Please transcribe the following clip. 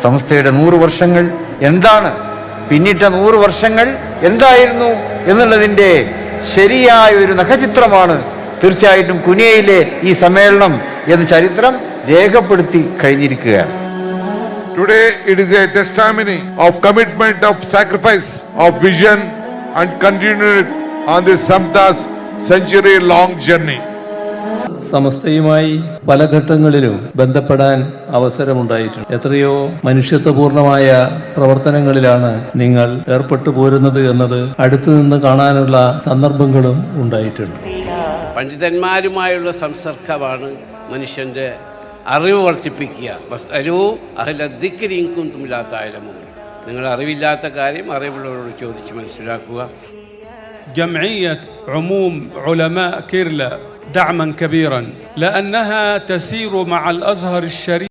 സമസ്തയുടെ 100 വർഷങ്ങൾ എന്താണ്, പിന്നിട്ട 100 വർഷങ്ങൾ എന്തായിരുന്നു എന്നുള്ളതിൻ്റെ ശരിയായ ഒരു നഖചിത്രമാണ് തീർച്ചയായിട്ടും കുനിയയിലെ ഈ സമ്മേളനം എന്ന ചരിത്രം രേഖപ്പെടുത്തി കഴിഞ്ഞിരിക്കുകയാണ്. Today it is a testimony of commitment, of sacrifice, of vision and continuity on this Samta's century-long journey. സമസ്തയുമായി പല ഘട്ടങ്ങളിലും ബന്ധപ്പെടാൻ അവസരമുണ്ടായിട്ടുണ്ട്. എത്രയോ മനുഷ്യത്വപൂർണമായ പ്രവർത്തനങ്ങളിലാണ് നിങ്ങൾ ഏർപ്പെട്ടു പോരുന്നത് എന്നത് അടുത്തു നിന്ന് കാണാനുള്ള സന്ദർഭങ്ങളും ഉണ്ടായിട്ടുണ്ട്. പണ്ഡിതന്മാരുമായുള്ള സംസർഗമാണ് മനുഷ്യന്റെ അറിവ് വർദ്ധിപ്പിക്കുക. നിങ്ങൾ അറിവില്ലാത്ത കാര്യം അറിവുള്ളവരോട് ചോദിച്ച് മനസ്സിലാക്കുക. جمعية عموم علماء كيرلا دعما كبيرا لأنها تسير مع الأزهر الشريف